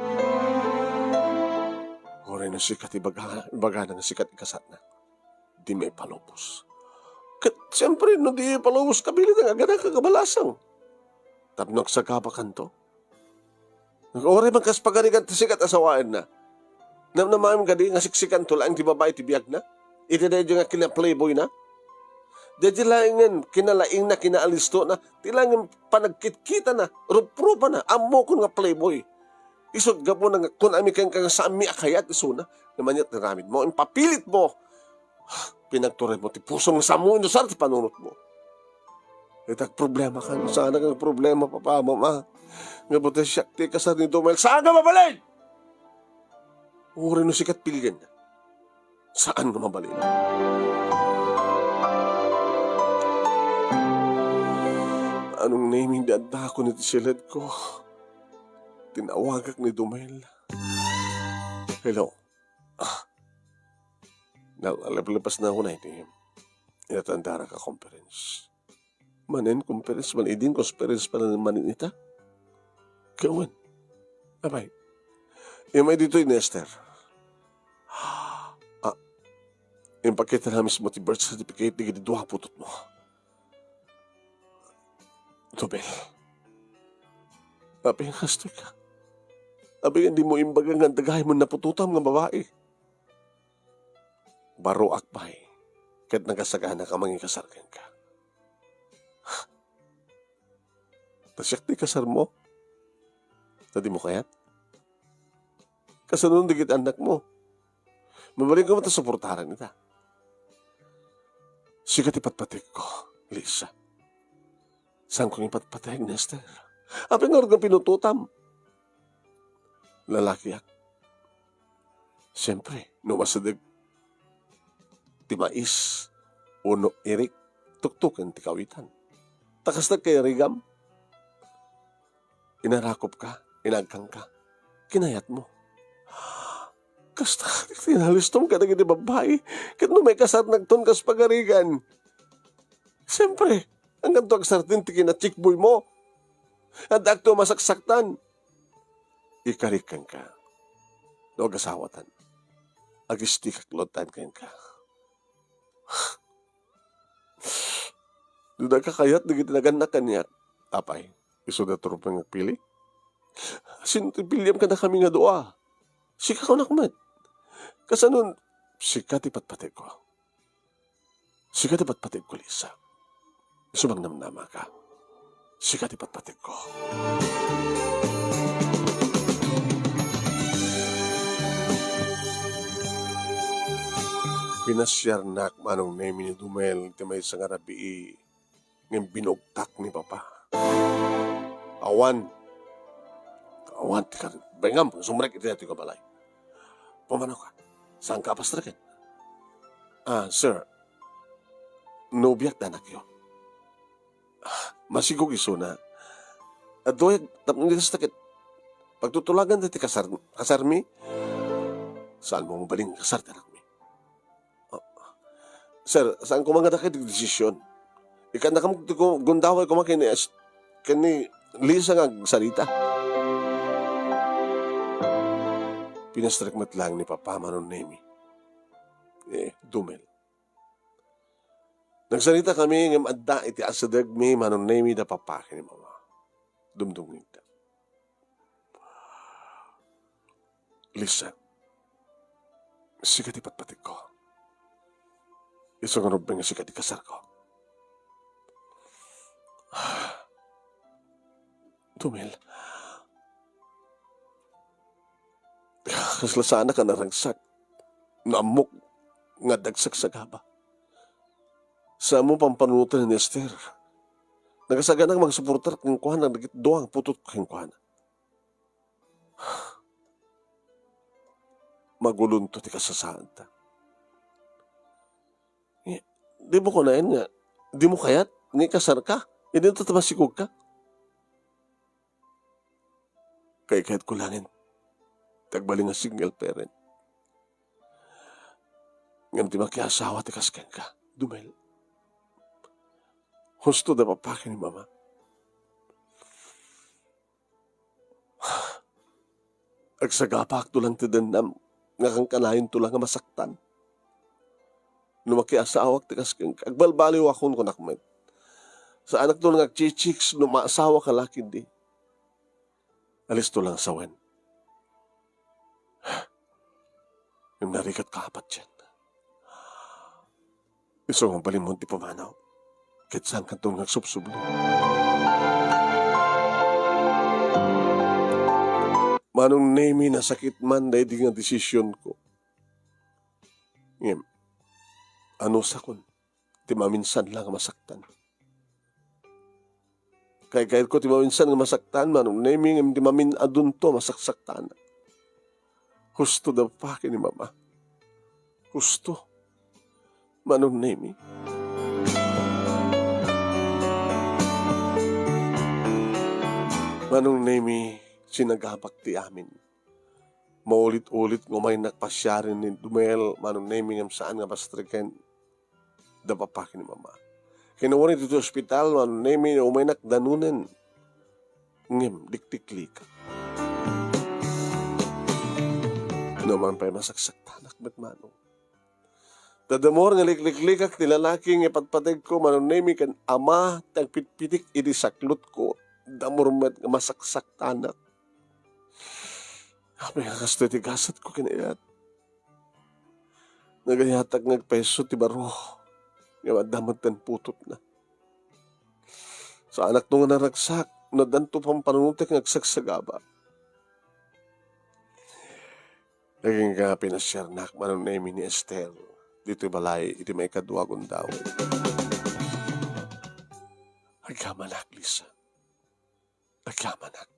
Oray na sikat ibaga na sikat ikasat na. Di may palubos. Kat siyempre, no di palubos kabilit ang agad ang kagabalasang. Tapos nagsagabakan to. Nag-ori man kas pagarigan sikat asawain na. Namnamaim ka di nga siksikan to lang di babae ti biyag na. Iti na yung nga kina-playboy na. Dadi lang kinalaing na kinaalisto na. Tilang yung panagkit-kita na. Rup-rupa na. Amo ko nga playboy. Isod ka po na kung ami kang sa ami akayat isuna. Naman yat naramid mo. Ang papilit mo. Pinagturay mo, ti pusong sa mo, inusar, ti panunot mo. Itag problema ka, sana kang problema, papa, mama. Nga buta siya, ti kasar ni Dumel, saan ka mabalin? Uri no sikat pilgan na. Saan ka mabalin? Anong naming danda ko ni tisilad ko? Tinawagak ni Dumel. Hello. Nalalapas na ako na ito. Inatandara ka conference. Manin conference, manidin conference pa na manin ita. Gawin. Abay. Yung may dito yung Esther. Yung pakita na mismo ti birth certificate, di giniduha putot mo. Dumel. Abi nga astoy ka. Abi hindi mo imbagang ang dagahay mo napututam ng babae. Baro akbay, kat nagasagana ka mangikasarkan ka. Tasyak di kasar mo. Tadi mo kayat? Kasanun digit anak mo. Mabaling ka matasuportaran nita. Sikat ipatpatik ko, Lisa. Saan kong ipatpatik, Nestor? Apin nga rin pinututam. Lalaki ak. Siyempre, numasadag ti mais, uno irik, tuktukan ti kawitan. Takas na kay Rigam. Inarakop ka, inagkang ka, kinayat mo. Kasta, tinalistom ka na gini babae, kat no may kasar nagton kas pagarigan. Siyempre, ang ganito ang sartin tikin na chikboy mo. At akto masaksaktan. Ikarikan ka. No gasawatan. Agisti kaklotan kain ka. Duda ka kayat, di kitinagan na kanya. Apay, iso na turupang nagpili. Sintipilyam ka na kami nga doa. Sika ko nakmat. Kasanon, sika ti patpatid ko. Sika ti patpatid ko, Lisa. Iso magnamnama ka. Sika ti patpatid ko. Pinasyar nak manong nemi ni Dumel ti may isang arabi ng binugtak ni Papa. Awan. Awan, ti ka. Bengam, sumrek iti ati ko balay. Pumano ka? Saan ka pastrakin? Sir. Nobiyak danak yun. Masigog iso na. At doy, tapos nito sa takit. Pagtutulagan dati kasarmi, saan mo mabaling kasar danak mi? Sir, saan ko mga dakit desisyon? Ikan na kam gundaway ko makini kani Lisa nga salita. Pinastrakmat lang ni Papa manon nemi. Dumel. Nagsalita kami ng adda iti asadag mi manon nemi da Papa ni Mama. Dumdungin ta. Lisa, sikat ipatpatik ko. Isang anong nga sikat ikasar ko. Dumel. Kaslasana ka naragsak. Naamok nga dagsak sa gaba. Sa mo pampanunutan ni Esther. Nagasaganang magsuportar kung kuhan ang nagit doang putot kung kuhan. Magulunto ti kasasaan ta. Di mo kunain nga. Di mo kayat. Nga kasar ka. Hindi ito tamasikog ka. Kaya kahit kulangin. Tagbaling nga single parent. Ngam di makiasawa ti kasken ka. Dumel. Husto da papakin ni Mama. Agsagapak to lang ti dandam. Nga kang kanayon to lang nga masaktan. Lumakiasawak ti kasken ka. Agbalbaliw akon ko nakmet. Sa anak to nga chichiks lumaasawa ka lakin di. Alis to lang sawen. Yung narikat kapat dyan. Iso ang balimon ti pamanaw. Kahit saan ka itong nagsubsublo. Manong nemi na sakit man dahil di nga desisyon ko. Ngem, ano sakon? Ti maminsan lang masaktan. Kaya ko ti maminsan nga masaktan, manong nemi ngem ti mamin adun to masaksaktan. Husto da paki ni Mama. Husto. Manong nemi. Manong nemi, sinagabak ti amin. Maulit-ulit ngumay nakpasyarin ni Dumel, manong nemi ngam saan nga pastriken, da papaki ni Mama. Kinuwarin dito ospital, manong nemi, umay nakdanunen. Ngem, diktiklik. Naman pa'y masaksaktanak, bet manong. Dadamor nga likliklikak ti lalaking ipatpateg ko, manong nemi kan ama, tang pitpitik idisaklot ko, damurmat nga masaksak tanak. May kakasto ti gasat ko kinayat. Nagayatag nagpeso ti baro. Nga madamat tan putot na. Sa anak nung naragsak, nadanto pang panunutik ngagsagsagaba. Naging nga pinasyarnak manong nemi ni Esther. Dito'y balay, iti may kaduwagon daw. Agkamanak, Lisa. Agkamanak.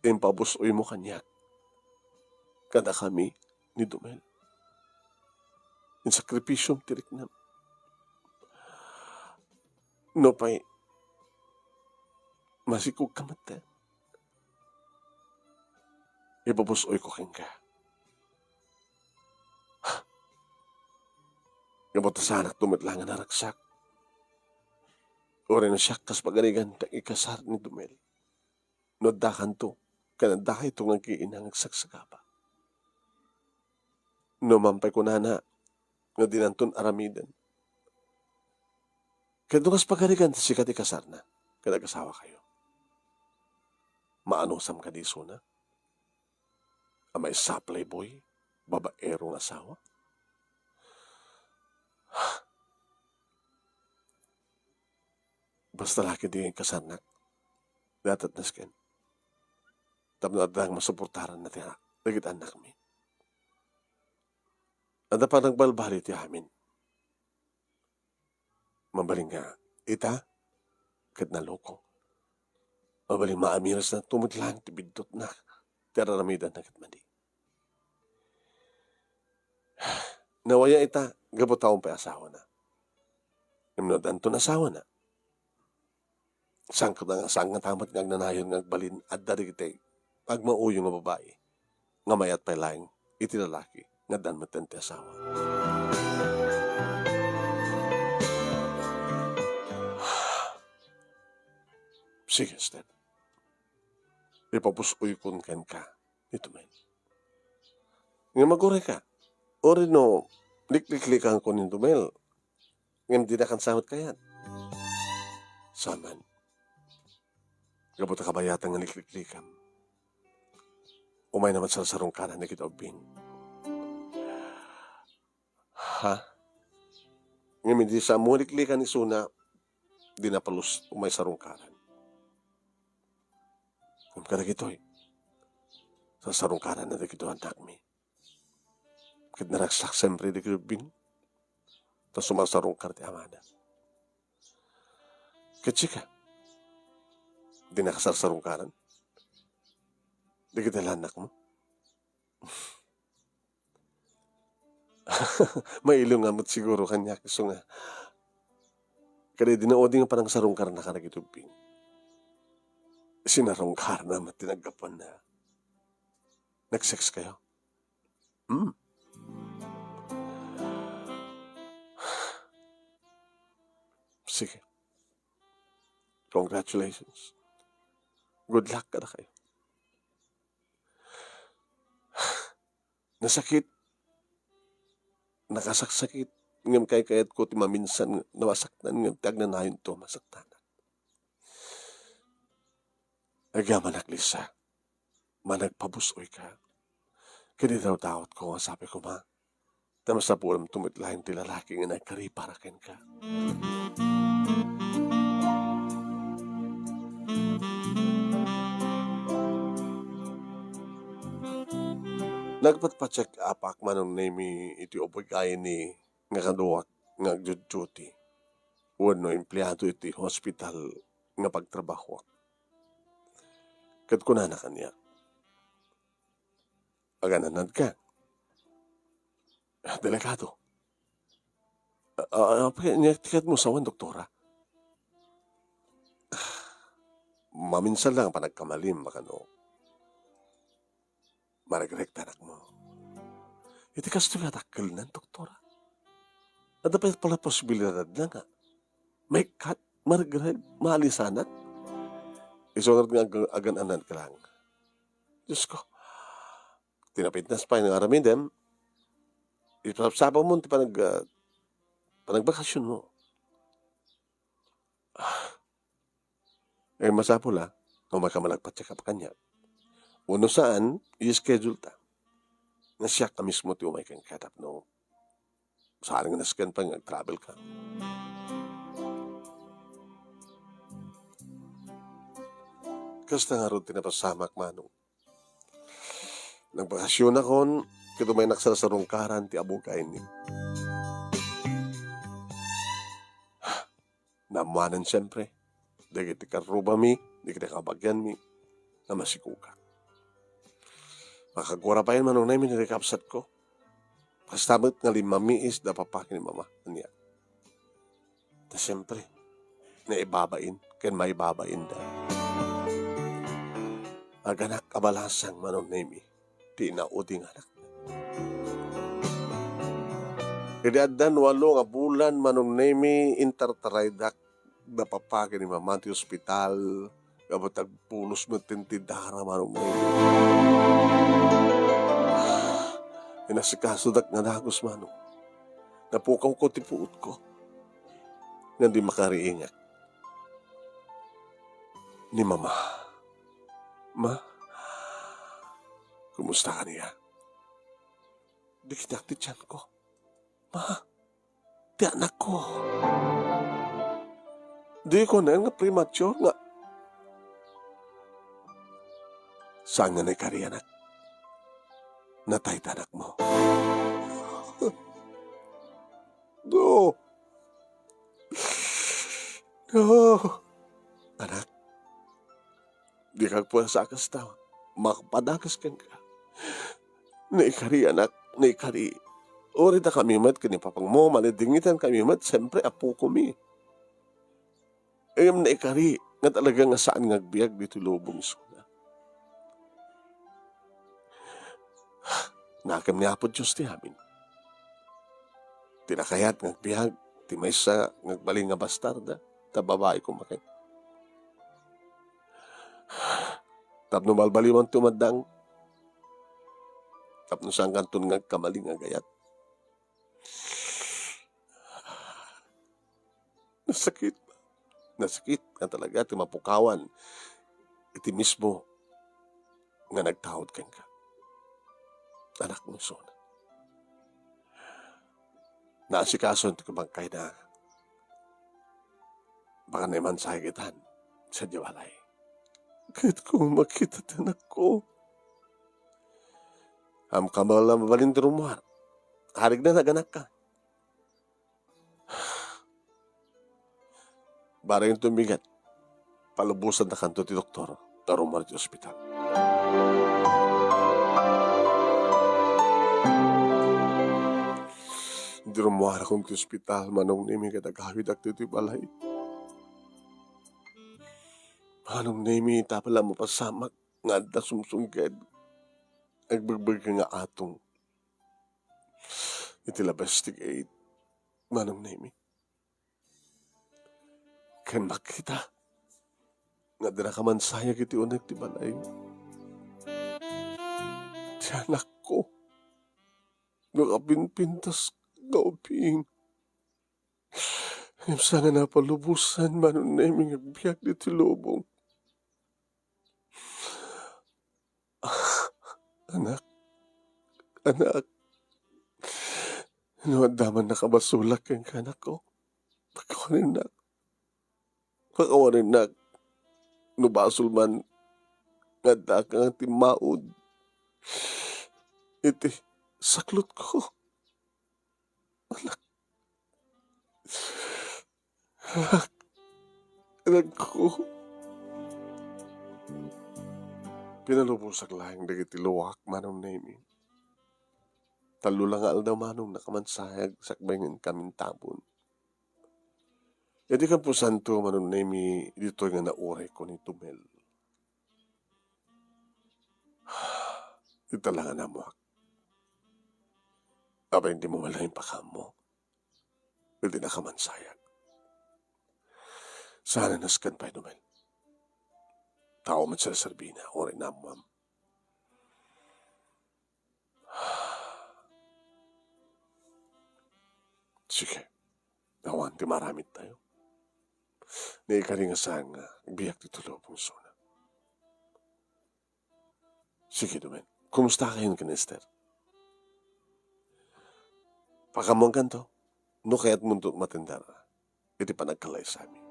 Impabusoy mo kanyak. Kada kami ni Dumel. In sakripisyong tirik na. No pa'y masikog ka mata. Ipapusoy ko king ka. Gamot sa anak tumitlangan na raksak. Ore na siya kas pagarigan ta ikasar ni Dumel. No dakan to, kanadahay to nga kiinang sagsagapa. No mampay ko nana, nga dinanton aramidan. Kaya kas pagarigan ta sikat ikasar na, kadagasawa kayo. Maanusam ka diso na? Amay supply boy, babaerong asawa? Basta laki din kasarnak. Datat nasken. Tapno adang masuportaran natin ha. Dagit anak mi. Ada pa nagbalbali ti amin. Mabaling nga, ita, kat naloko. Mabaling maamiras na tumutlang ti bidot na. Teraramidan na kat mandi. Nawaya ita, gabot taong pa asawa na. Imnodan to na asawa na. Sang nga tamat nga nanayon nga balin at dari kitay pag mauyo nga babae nga mayat pa'y laing itilalaki nga dan matente asawa. Sige, Sted. Ipapusoy kun ken ka. Ito men. Nga magure ka. Ori no, likliklikan ko nito mel. Nga hindi na kansamot kayan. Saman. Gabot na kabayatan nga likliklikan. Umay naman sa sarong kanan na kitobin. Ha? Nga hindi sa mo liklikan ni Suna, di napalus umay sarong kanan. Kung kada kito'y, sa sarong kanan na di kito anak mi. Kit naraksak siyempre di kitobin. Tapos sumasarong kanan ti amana. Kitsika. Di nakasarsarong kanan. Di kita lanak mo. May ilong amot siguro kanya. So nga, kada dinaodi nga parang sarong karan na kanagitubing. Sinarong karan naman tinagapan na. Nag-sex kayo? Sige. Congratulations. Good luck ka na kayo. Nasakit. Nakasaksakit. Ngam kayat ko ti maminsan nawasaktan ngam tagnanayon to masaktan. Agaman naglisa. Managpabusoy ka. Kaya daw tawat ko nga sabi ko ma. Tama sa pulam tumitlahin ti lalaki nga nagkariparakin ka. Nagpatpacheck apak manong name iti obligay ni nga kaduwak nga duty. Wano empleyado iti hospital nga pagtrabaho. Kat kuna na kanya. Agananad ka. Delikado. Tikat mo sawan, doktora. Maminsan lang pa nagkamalim, baka no. Maragrekta anak mo. Iti kasto nga takil ng doktora. At dapat pala posibilidad na nga. May kat, maragreg, maalisanak. Isunod nga agananan ka lang. Diyos ko. Tinapitnas pa yung aramin dem. Ipapsapaw mo ti panagbakasyon mo. Eh masapula, kung makamalagpa-check up kanya. Uno saan, i-schedule ta. Nasyak ka mismo ti umay kang katap no. Saan nga naskan pa nga travel ka. Kasta nga ron tinapasamak manong. Nagbakasyon akon, kito may naksasarong karan ti abukay ni. Namanan siyempre. Di kita karuba mi, di kita kabagyan mi, na masikuka. Makagwara pa yun manong na yung nirekapsat ko. Pastamit nga 5 miis da papakin ni mama. Anya. Ta siyempre, na ibabain, ken may babain da. Aganak kabalasang manon nemi, ti nauding anak. Kadiaddan 8 nga bulan manon nemi intertaraydak da papagi ni mamanti ospital, gabatag pulos mo tintidara manon nemi. Inasikaso dak nga dagos manong. Napukaw ko ti puot ko. Nga di makariingat. Ni mama. Ma, kumusta ka niya? Di kita ti tiyan ko. Ma, ti anak ko. Di ko na nga premature nga. Saan nga naikari anak? Natay tanak mo. No. No. Anak, di kag puwasa kas tao. Makapadakas kang ka. Naikari anak, naikari. Ori ta kami mat kani papang mo, manidingitan kami mat, siyempre apo ko mi. Ayam naikari, nga talaga nga saan ngagbiag dito lubong suna. Nakam niya po Diyos ti amin. Tinakayat ngagbiag, ti may sa ngagbaling nga bastarda, ta babae ko makit. Tapno balbaliwan tumadang, tapno saan kanton ngagkamaling nga gayat. Nasakit. Nasakit nga talaga, ti mapukawan. Iti mismo nga nagtawad kang ka. Anak mo sona. Naasikaso ti kumangkay na baka naman sa higitan sa diwalay. Kahit kung makita tanak ko. Am kamal na mabalin ti rumuar. Harig na naganak ka. Bara yung tumigat. Palubusan na kanto ti doktor. Tarumar ti ospital. Hindi rumuar akong ti ospital. Manong nimi katagawid ak ti balay. Manong nimi tapala mo pasamak. Nga da sumsungked. Agbagbag ka nga atong. Iti labastig 8. Manong nimi. Kan makita. Nga dira ka man sayag iti unag ti balay. Ti anak ko. Nakapinpintas kauping. Imsa nga napalubusan manon na iming agbiyak diti lubong. Anak. Anak. Daman nakabasulak kang kanak ko. Pagkawarin na. Pagkawarin na. Nubasol man. Ngada kang timaod. Iti saklot ko. Anak. Anak. Anak ko. Pinalubusak lang dagiti luwak manong nemi. Talulangal daw manong nakamansayag sakbay ng kaming tabon. Edi ka po santo manong nemi dito nga nauray ko ni Tumel. Ito lang na mo. Aba hindi mo malaking pakam mo. Hindi nakamansayag. Sana naskan pa Tumel. Tao man sa Sarbina, oray na mo. Sige, nawan ti maramit tayo. Naikari nga saan nga, biyak ti tulobong suna. Sige, Dumen, kumusta kayo ka, Esther? Pakamong kanto, no kaya't mundo matindara, iti panagkalay sa amin.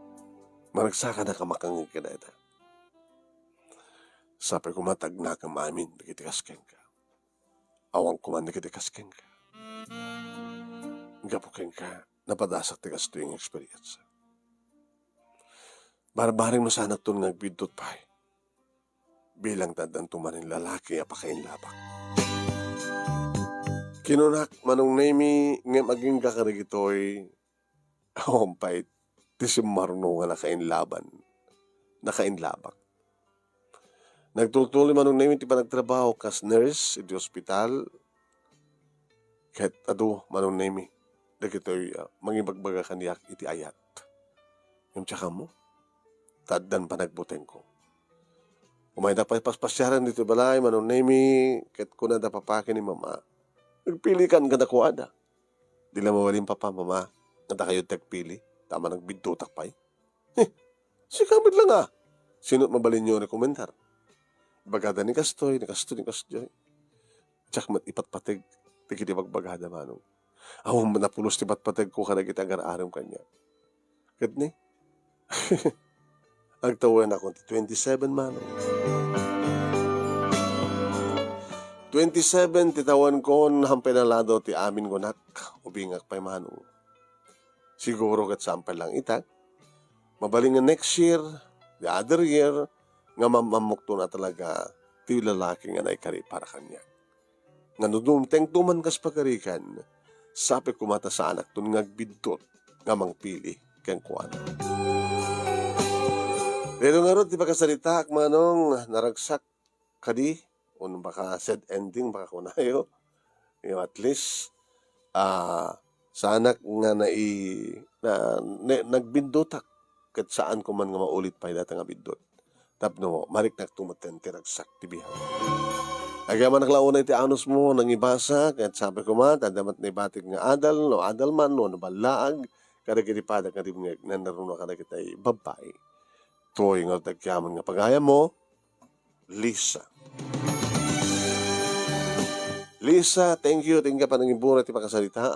Managsaka na kamakangig ka na ita. Sapay kumatag na ka maamin, nagitikas-ken ka. Awang kuman nagitikas-ken ka. Gapukin ka, napadasak tigas ito yung experience. Barbaring mo sana ito nagbidot pa eh. Bilang tadang tumanin lalaki apakain labak. Kinunak manong nemi nga maging kakarigitoy awampait Ti si marunong nga nakainlabak. Nagtutuloy man nung namin ti pa nagtrabaho kas nurse iti ospital, kahit ado manong nami, dagitoy mangibagbaga kaniyak iti ayat. Yung tsaka mo, taddan pa nagbuteng ko. Umay na pa paspasyaran dito balay, manong nami, kahit ko na dapapakin ni mama, nagpilikan ka na kuada. Di lang mawalim pa mama, nada kayo tagpili, tama nagbintutak pa si kamit lang Sinot mabalin nyo na komentar. Bagada ni Kastoy, ni Kastoy. Tsak mat ipatpatig, tikiti magbagada manong. Awang napulos ti patpatig ko kada kita agar-aram kanya. Kat ni? Agtawan ako, 27 manong. 27, titawan ko, hampay na lado ti amin ko nak, ubingak pa'y manong. Siguro kat sampay lang itak. Mabaling nga next year, the other year, nga mamamukto na talaga ti lalaki nga naikari para kanya. Nga nudumteng tuman kas pagkarikan, sapi kumata sa anak tun ngagbidtot nga mangpili ken kuan. Pero nga ron, di pagkasalita manong naragsak kadi, o baka sad ending, baka kunayo, at least, sa anak nga nagbindotak, kat saan ko man nga maulit pa data nga bindot. Tapno mo, marik nagtumaten tiragsak tibihan. Agaman naklauna iti anos mo nang ibasa, kahit sabi ko man, tadamat na ibatik nga adal, no adal man, no balaag, kada kitipada ka rin nga narunong kada kita babay. Toy nga tagyaman nga pagaya mo, Lisa. Lisa, thank you pa nang ibura ti pakasalita.